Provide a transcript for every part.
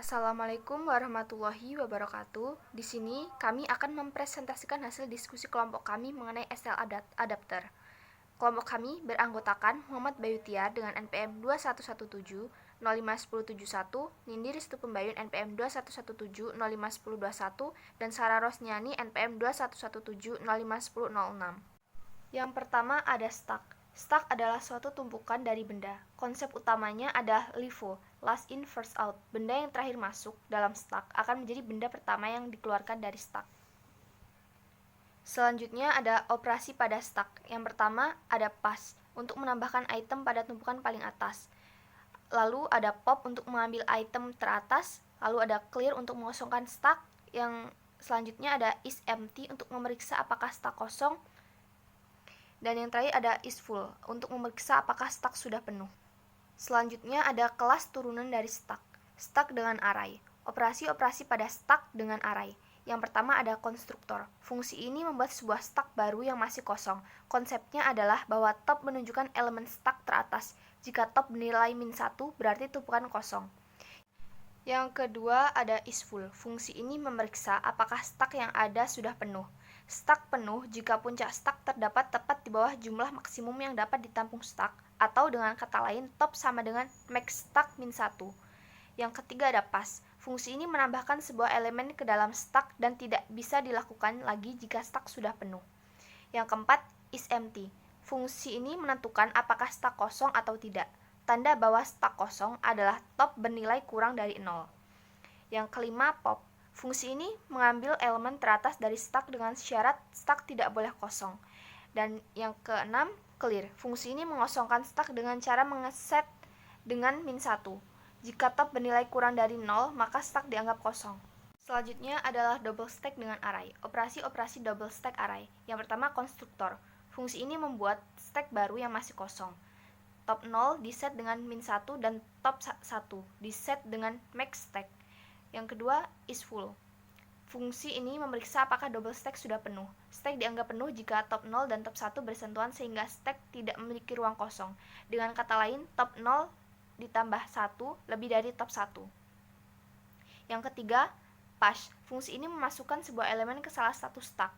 Assalamualaikum warahmatullahi wabarakatuh. Di sini kami akan mempresentasikan hasil diskusi kelompok kami mengenai SL adapter. Kelompok kami beranggotakan Muhammad Bayutiar dengan NPM 2117 05171, Nindi Ristu Pembayun NPM 2117 05121, dan Sarah Rosniani NPM 2117 05006. Yang pertama ada stack. Stack adalah suatu tumpukan dari benda. Konsep utamanya adalah LIFO, last in first out. Benda yang terakhir masuk dalam stack akan menjadi benda pertama yang dikeluarkan dari stack. Selanjutnya ada operasi pada stack. Yang pertama ada pass untuk menambahkan item pada tumpukan paling atas. Lalu ada pop untuk mengambil item teratas. Lalu ada clear untuk mengosongkan stack. Yang selanjutnya ada is empty untuk memeriksa apakah stack kosong. Dan yang terakhir ada is full untuk memeriksa apakah stack sudah penuh. Selanjutnya ada kelas turunan dari stack. Stack dengan array. Operasi-operasi pada stack dengan array. Yang pertama ada konstruktor. Fungsi ini membuat sebuah stack baru yang masih kosong. Konsepnya adalah bahwa top menunjukkan elemen stack teratas. Jika top bernilai -1 berarti tumpukan kosong. Yang kedua ada is full. Fungsi ini memeriksa apakah stack yang ada sudah penuh. Stack penuh jika puncak stack terdapat tepat di bawah jumlah maksimum yang dapat ditampung stack, atau dengan kata lain top sama dengan max stack -1. Yang ketiga ada pass. Fungsi ini menambahkan sebuah elemen ke dalam stack dan tidak bisa dilakukan lagi jika stack sudah penuh. Yang keempat is empty. Fungsi ini menentukan apakah stack kosong atau tidak. Tanda bahwa stack kosong adalah top bernilai kurang dari 0. Yang kelima pop. Fungsi ini mengambil elemen teratas dari stack dengan syarat stack tidak boleh kosong. Dan yang keenam, clear. Fungsi ini mengosongkan stack dengan cara mengeset dengan -1. Jika top bernilai kurang dari 0, maka stack dianggap kosong. Selanjutnya adalah double stack dengan array. Operasi-operasi double stack array. Yang pertama, konstruktor. Fungsi ini membuat stack baru yang masih kosong. Top 0 diset dengan -1 dan top 1 diset dengan max stack. Yang kedua, is full. Fungsi ini memeriksa apakah double stack sudah penuh. Stack dianggap penuh jika top 0 dan top 1 bersentuhan sehingga stack tidak memiliki ruang kosong. Dengan kata lain, top 0 ditambah 1 lebih dari top 1. Yang ketiga, pass. Fungsi ini memasukkan sebuah elemen ke salah satu stack.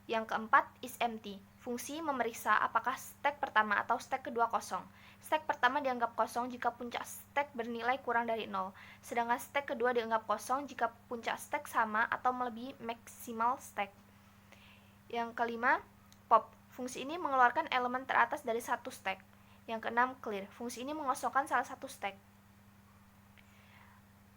Yang keempat, is empty. Fungsi memeriksa apakah stack pertama atau stack kedua kosong. Stack pertama dianggap kosong jika puncak stack bernilai kurang dari 0, sedangkan stack kedua dianggap kosong jika puncak stack sama atau melebihi maksimal stack. Yang kelima, pop. Fungsi ini mengeluarkan elemen teratas dari satu stack. Yang keenam, clear. Fungsi ini mengosongkan salah satu stack.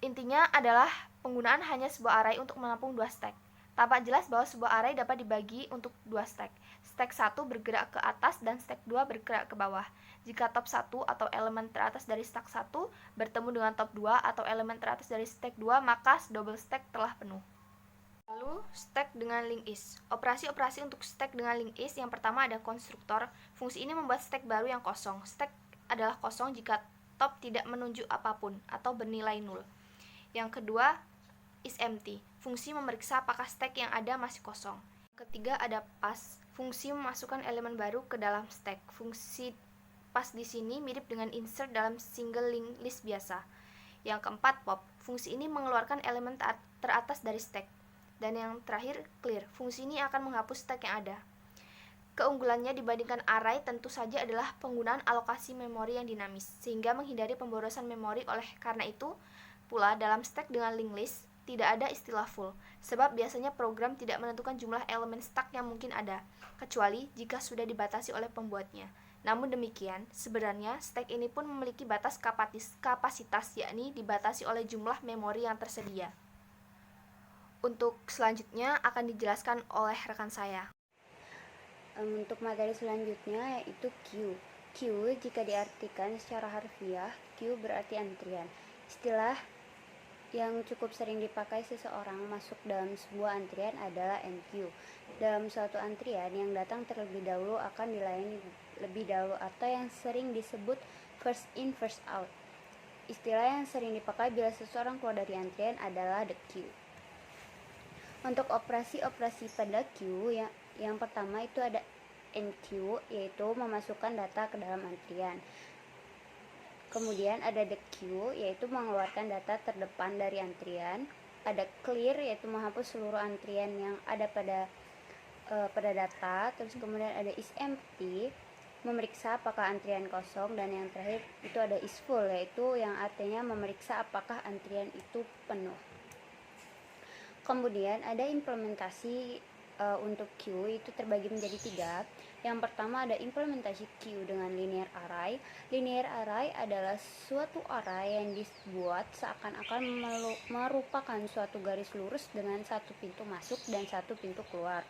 Intinya adalah penggunaan hanya sebuah array untuk menampung dua stack. Tampak jelas bahwa sebuah array dapat dibagi untuk dua stack. Stack 1 bergerak ke atas dan stack 2 bergerak ke bawah. Jika top 1 atau elemen teratas dari stack 1 bertemu dengan top 2 atau elemen teratas dari stack 2, maka double stack telah penuh. Lalu, stack dengan linked is. Operasi-operasi untuk stack dengan linked is yang pertama ada konstruktor. Fungsi ini membuat stack baru yang kosong. Stack adalah kosong jika top tidak menunjuk apapun atau bernilai 0. Yang kedua, is empty. Fungsi memeriksa apakah stack yang ada masih kosong. Ketiga ada pass. Fungsi memasukkan elemen baru ke dalam stack. Fungsi pass di sini mirip dengan insert dalam single linked list biasa. Yang keempat pop. Fungsi ini mengeluarkan elemen teratas dari stack. Dan yang terakhir clear. Fungsi ini akan menghapus stack yang ada. Keunggulannya dibandingkan array tentu saja adalah penggunaan alokasi memori yang dinamis, sehingga menghindari pemborosan memori. Oleh karena itu pula dalam stack dengan linked list tidak ada istilah full, sebab biasanya program tidak menentukan jumlah elemen stack yang mungkin ada, kecuali jika sudah dibatasi oleh pembuatnya. Namun demikian, sebenarnya stack ini pun memiliki batas kapasitas, yakni dibatasi oleh jumlah memori yang tersedia. Untuk selanjutnya akan dijelaskan oleh rekan saya. Untuk materi selanjutnya yaitu queue. Queue jika diartikan secara harfiah, queue berarti antrian. Istilah yang cukup sering dipakai seseorang masuk dalam sebuah antrian adalah NQ. Dalam suatu antrian, yang datang terlebih dahulu akan dilayani lebih dahulu atau yang sering disebut first in first out. Istilah yang sering dipakai bila seseorang keluar dari antrian adalah the queue. Untuk operasi-operasi pada queue, yang pertama itu ada NQ, yaitu memasukkan data ke dalam antrian. Kemudian ada the queue, yaitu mengeluarkan data terdepan dari antrian. Ada clear, yaitu menghapus seluruh antrian yang ada pada data. Terus kemudian ada is empty, memeriksa apakah antrian kosong. Dan yang terakhir itu ada is full, yaitu yang artinya memeriksa apakah antrian itu penuh. Kemudian ada implementasi untuk queue, itu terbagi menjadi 3. Yang pertama ada implementasi queue dengan linear array. Linear array adalah suatu array yang dibuat seakan-akan merupakan suatu garis lurus dengan satu pintu masuk dan satu pintu keluar.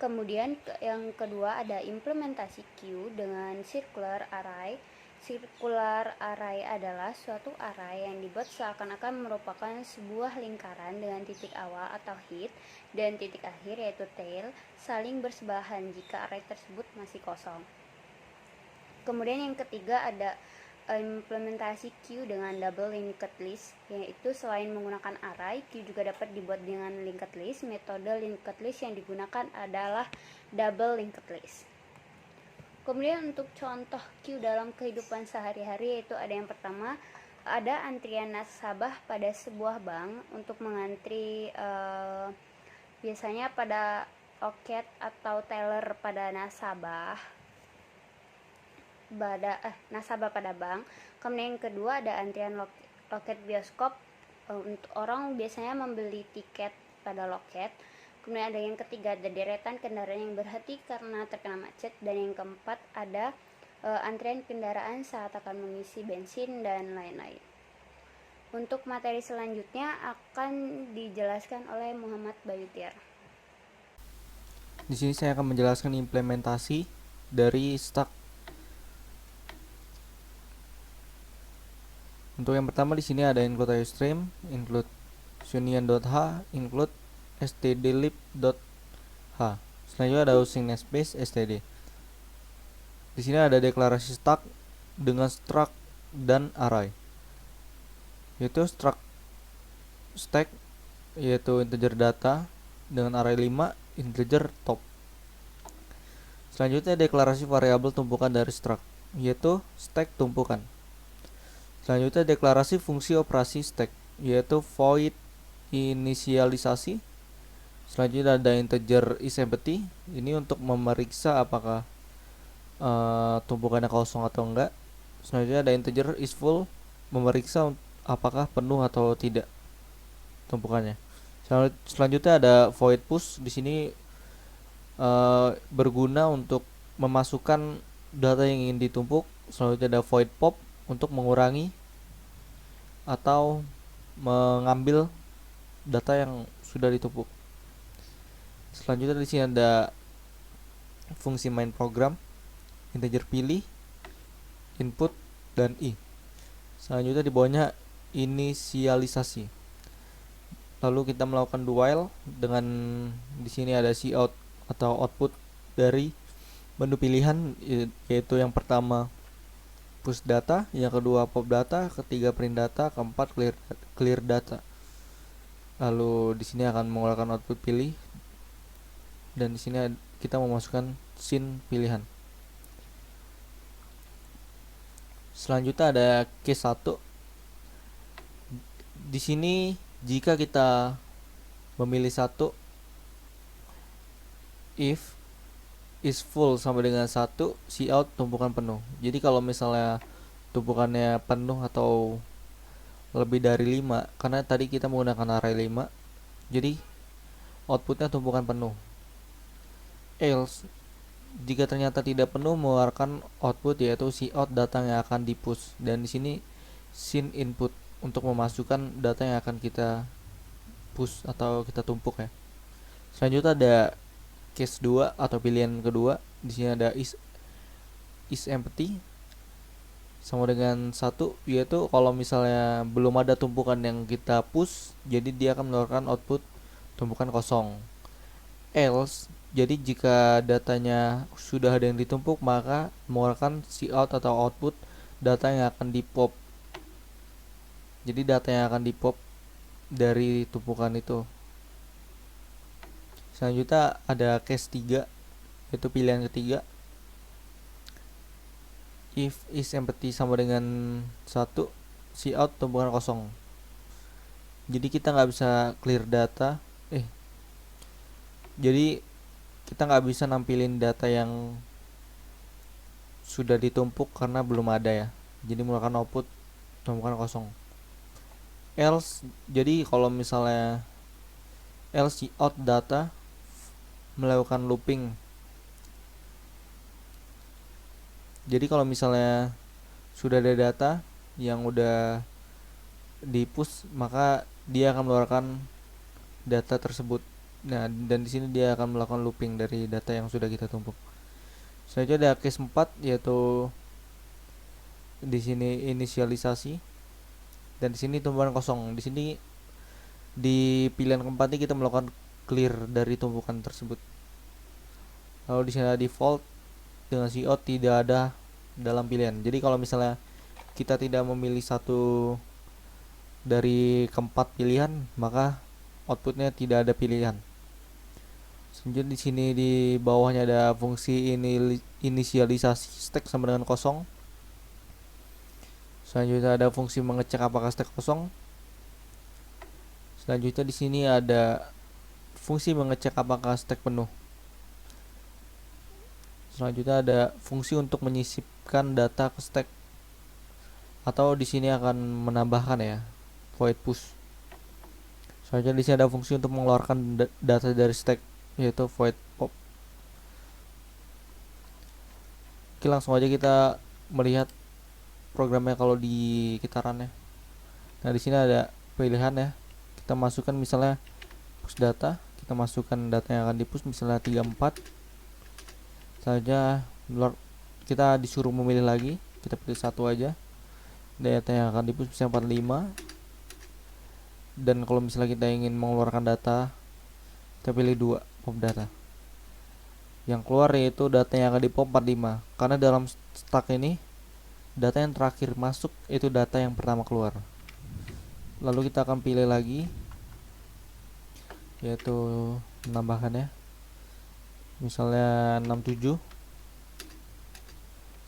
Kemudian yang kedua ada implementasi queue dengan circular array. Circular array adalah suatu array yang dibuat seakan-akan merupakan sebuah lingkaran dengan titik awal atau head dan titik akhir yaitu tail saling bersebelahan jika array tersebut masih kosong. Kemudian yang ketiga ada implementasi queue dengan double linked list, yaitu selain menggunakan array, queue juga dapat dibuat dengan linked list. Metode linked list yang digunakan adalah double linked list. Kemudian untuk contoh queue dalam kehidupan sehari-hari, yaitu ada yang pertama, ada antrian nasabah pada sebuah bank untuk mengantri biasanya pada loket atau teller pada nasabah pada bank. Kemudian yang kedua ada antrian loket bioskop, untuk orang biasanya membeli tiket pada loket. Kemudian ada yang ketiga ada deretan kendaraan yang berhenti karena terkena macet. Dan yang keempat ada antrian kendaraan saat akan mengisi bensin dan lain-lain. Untuk materi selanjutnya akan dijelaskan oleh Muhammad Bayutiar. Di sini saya akan menjelaskan implementasi dari stack. Untuk yang pertama di sini ada include iostream, include union.h, include stdlib.h. Selanjutnya ada using namespace std. Di sini ada deklarasi stack dengan struct dan array. Yaitu struct stack yaitu integer data dengan array 5 integer top. Selanjutnya deklarasi variabel tumpukan dari struct yaitu stack tumpukan. Selanjutnya deklarasi fungsi operasi stack yaitu void inisialisasi. Selanjutnya ada integer isEmpty, ini untuk memeriksa apakah tumpukannya kosong atau enggak. Selanjutnya ada integer isFull, memeriksa apakah penuh atau tidak tumpukannya. Selanjutnya ada void push, di sini berguna untuk memasukkan data yang ingin ditumpuk. Selanjutnya ada void pop untuk mengurangi atau mengambil data yang sudah ditumpuk. Selanjutnya di sini ada fungsi main program, integer pilih, input dan i. Selanjutnya di bawahnya inisialisasi. Lalu kita melakukan do while dengan di sini ada cout atau output dari menu pilihan, yaitu yang pertama push data, yang kedua pop data, ketiga print data, keempat clear data. Lalu di sini akan mengeluarkan output pilih dan di sini kita memasukkan scene pilihan. Selanjutnya ada case 1. Di sini jika kita memilih satu, if is full sama dengan 1, cout tumpukan penuh. Jadi kalau misalnya tumpukannya penuh atau lebih dari 5, karena tadi kita menggunakan array 5, jadi outputnya tumpukan penuh. Else, jika ternyata tidak penuh, mengeluarkan output yaitu cout data yang akan dipush. Dan di sini scene input untuk memasukkan data yang akan kita push atau kita tumpuk ya. Selanjutnya ada case 2 atau pilihan kedua. Di sini ada is empty sama dengan 1, yaitu kalau misalnya belum ada tumpukan yang kita push, jadi dia akan mengeluarkan output tumpukan kosong. Else, jadi jika datanya sudah ada yang ditumpuk, maka mengeluarkan cout atau output data yang akan dipop. Jadi data yang akan dipop dari tumpukan itu. Selanjutnya ada case 3, yaitu pilihan ketiga. if is empty sama dengan 1, cout tumpukan kosong. Jadi kita nggak bisa clear data. Jadi kita nggak bisa nampilin data yang sudah ditumpuk karena belum ada ya. Jadi mengeluarkan output tumpukan kosong. Else, jadi kalau misalnya else cout data melakukan looping. Jadi kalau misalnya sudah ada data yang udah di push, maka dia akan mengeluarkan data tersebut. Nah, dan di sini dia akan melakukan looping dari data yang sudah kita tumpuk. Selanjutnya ada case 4, yaitu di sini inisialisasi, dan di sini tumpukan kosong. Di sini di pilihan keempat ini kita melakukan clear dari tumpukan tersebut. Lalu di sini ada default dengan cout tidak ada dalam pilihan. Jadi kalau misalnya kita tidak memilih satu dari keempat pilihan, maka outputnya tidak ada pilihan. Selanjutnya di sini di bawahnya ada fungsi inisialisasi stack sama dengan kosong. Selanjutnya ada fungsi mengecek apakah stack kosong. Selanjutnya di sini ada fungsi mengecek apakah stack penuh. Selanjutnya ada fungsi untuk menyisipkan data ke stack, atau di sini akan menambahkan ya, void push. Selanjutnya di sini ada fungsi untuk mengeluarkan data dari stack, yaitu void pop. Oke, langsung aja kita melihat programnya kalau di kita run ya. Nah, di sini ada pilihan ya. Kita masukkan misalnya push data, kita masukkan data yang akan di push misalnya 34. Selanjutnya kita disuruh memilih lagi, kita pilih satu aja. Data yang akan di push misalnya 45. Dan kalau misalnya kita ingin mengeluarkan data, kita pilih 2, pop data. Yang keluar yaitu data yang akan di pop 45, karena dalam stack ini data yang terakhir masuk itu data yang pertama keluar. Lalu kita akan pilih lagi, yaitu menambahkan ya, misalnya 67.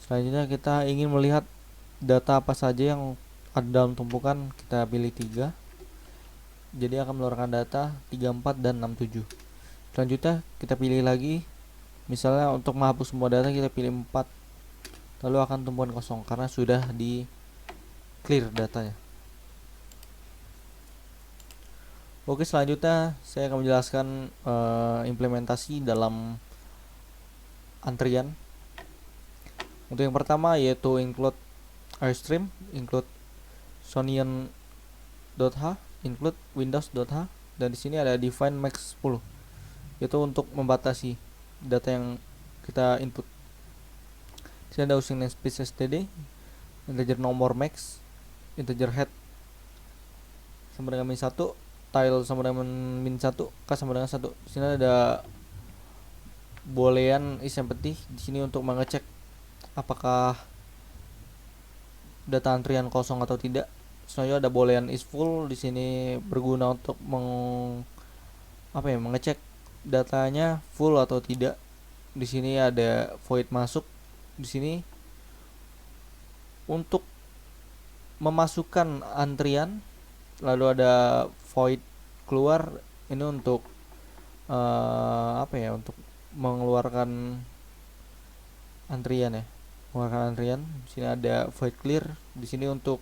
Selanjutnya kita ingin melihat data apa saja yang ada dalam tumpukan, kita pilih 3. Jadi akan mengeluarkan data 34 dan 67. Selanjutnya kita pilih lagi, misalnya untuk menghapus semua data kita pilih 4. Lalu akan tumpukan kosong karena sudah di clear datanya. Oke, selanjutnya saya akan menjelaskan implementasi dalam antrian. Untuk yang pertama yaitu include airstream, include sonian.h, include windows.h, dan di sini ada define max 10, yaitu untuk membatasi data yang kita input. Di sini ada using namespace std, integer nomor max, integer head sama dengan min 1, tile sama dengan min 1, k sama dengan 1. Di sini ada boolean is empty di sini untuk mengecek apakah data antrian kosong atau tidak. Selanjutnya ada boolean is full, di sini berguna untuk mengecek datanya full atau tidak. Di sini ada void masuk, di sini untuk memasukkan antrian. Lalu ada void keluar, ini untuk untuk mengeluarkan antrian ya, mengeluarkan antrian. Di sini ada void clear, di sini untuk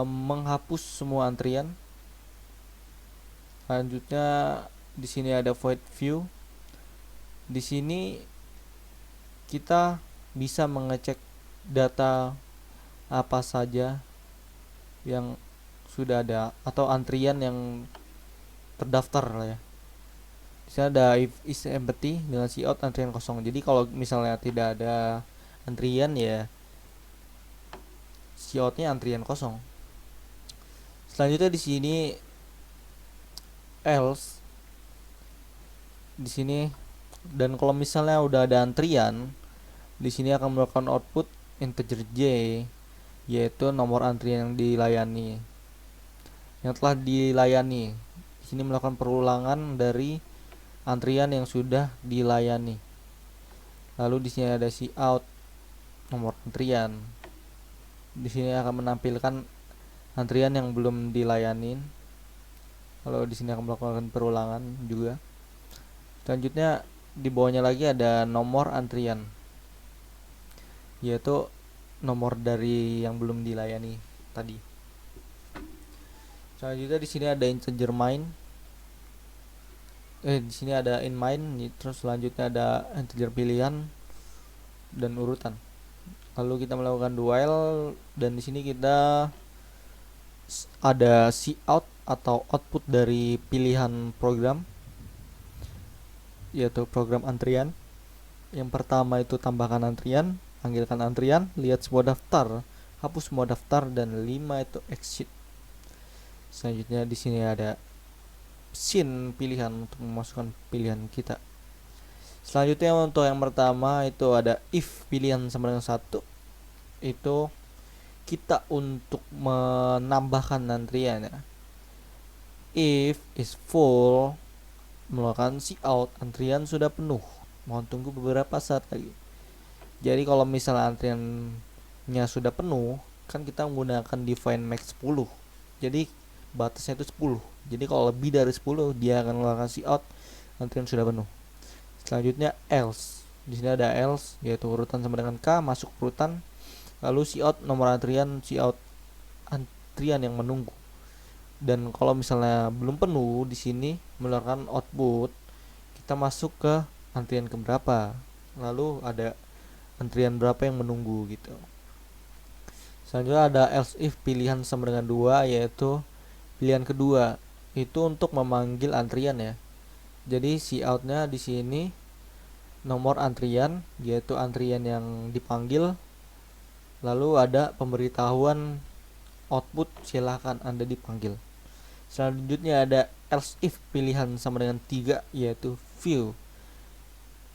menghapus semua antrian. Selanjutnya di sini ada void view. Di sini kita bisa mengecek data apa saja yang sudah ada atau antrian yang terdaftar lah ya. Di sini ada if is empty dengan cout antrian kosong. Jadi kalau misalnya tidak ada antrian ya coutnya antrian kosong. Selanjutnya di sini else di sini, dan kalau misalnya udah ada antrian, di sini akan melakukan output integer j, yaitu nomor antrian yang dilayani, yang telah dilayani. Di sini melakukan perulangan dari antrian yang sudah dilayani. Lalu di sini ada cout nomor antrian. Di sini akan menampilkan antrian yang belum dilayanin. Kalau di sini akan melakukan perulangan juga. Selanjutnya di bawahnya lagi ada nomor antrian, yaitu nomor dari yang belum dilayani tadi. Selanjutnya di sini ada integer main. Di sini ada in main, terus selanjutnya ada integer pilihan dan urutan. Lalu kita melakukan do while, dan di sini kita ada cout atau output dari pilihan program, yaitu program antrian. Yang pertama itu tambahkan antrian, panggilkan antrian, lihat semua daftar, hapus semua daftar, dan 5 itu exit. Selanjutnya di sini ada scene pilihan untuk memasukkan pilihan kita. Selanjutnya untuk yang pertama itu ada if pilihan sama dengan 1. Itu kita untuk menambahkan antrian ya. If is full, melakukan cout, antrian sudah penuh, mohon tunggu beberapa saat lagi. Jadi kalau misalnya antriannya sudah penuh, kan kita menggunakan define max 10. Jadi batasnya itu 10. Jadi kalau lebih dari 10 dia akan melakukan cout, antrian sudah penuh. Selanjutnya else. Di sini ada else, yaitu urutan sama dengan K, masuk urutan. Lalu cout nomor antrian, cout antrian yang menunggu. Dan kalau misalnya belum penuh, di sini mengeluarkan output, kita masuk ke antrian keberapa, lalu ada antrian berapa yang menunggu gitu. Selanjutnya ada else if pilihan sama dengan 2, yaitu pilihan kedua itu untuk memanggil antrian ya. Jadi coutnya di sini nomor antrian, yaitu antrian yang dipanggil, lalu ada pemberitahuan output silakan Anda dipanggil. Selanjutnya ada else if pilihan sama dengan 3, yaitu view.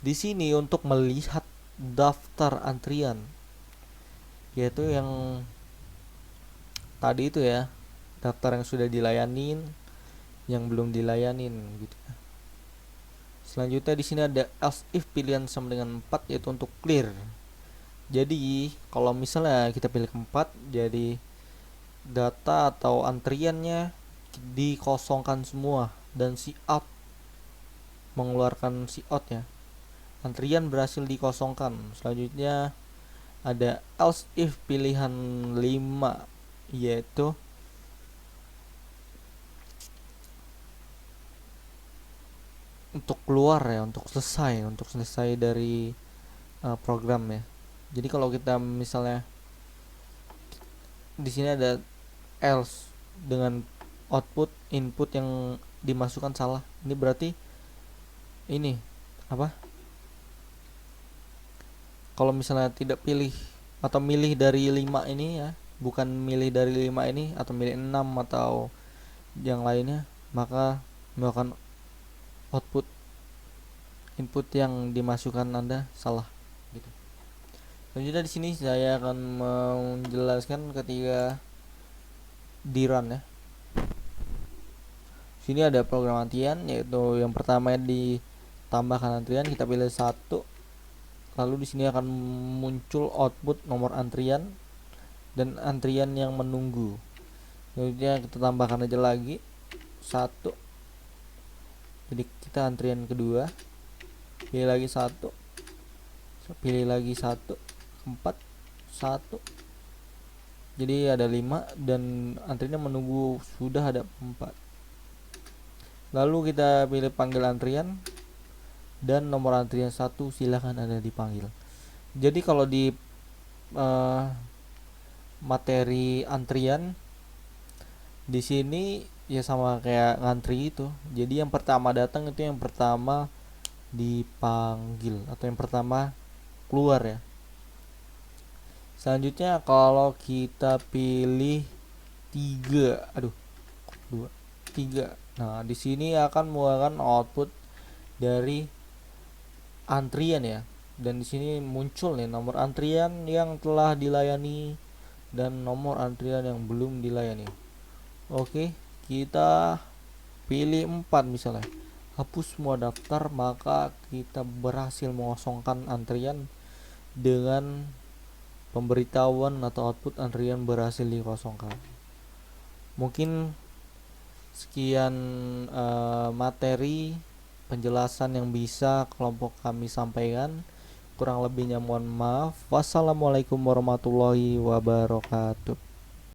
Di sini untuk melihat daftar antrian, yaitu yang tadi itu ya, daftar yang sudah dilayanin, yang belum dilayanin gitu ya. Selanjutnya di sini ada else if pilihan sama dengan 4, yaitu untuk clear. Jadi kalau misalnya kita pilih 4, jadi data atau antriannya dikosongkan semua dan cout mengeluarkan cout ya, antrian berhasil dikosongkan. Selanjutnya ada else if pilihan 5, yaitu untuk keluar ya, untuk selesai dari program ya. Jadi kalau kita misalnya di sini ada else dengan output input yang dimasukkan salah, ini berarti ini apa, kalau misalnya tidak pilih atau milih dari 5 ini ya, bukan milih dari 5 ini atau milih 6 atau yang lainnya, maka melakukan output input yang dimasukkan Anda salah gitu. Selanjutnya di sini saya akan menjelaskan ketika di run ya. Sini ada program antrian, yaitu yang pertama ditambahkan antrian, kita pilih 1. Lalu di sini akan muncul output nomor antrian dan antrian yang menunggu. Selanjutnya kita tambahkan aja lagi 1. Jadi kita antrian kedua, pilih lagi 1, pilih lagi 1, 4, 1. Jadi ada 5 dan antriannya menunggu sudah ada 4. Lalu kita pilih panggil antrian dan nomor antrian 1 silahkan Anda dipanggil. Jadi kalau di materi antrian di sini ya sama kayak ngantri itu. Jadi yang pertama datang itu yang pertama dipanggil atau yang pertama keluar ya. Selanjutnya kalau kita pilih 3, 3. Nah, di sini akan mengeluarkan output dari antrian ya. Dan di sini muncul nih nomor antrian yang telah dilayani dan nomor antrian yang belum dilayani. Oke, kita pilih 4 misalnya. Hapus semua daftar, maka kita berhasil mengosongkan antrian dengan pemberitahuan atau output antrian berhasil dikosongkan. Mungkin sekian materi penjelasan yang bisa kelompok kami sampaikan. Kurang lebihnya mohon maaf. Wassalamualaikum warahmatullahi wabarakatuh.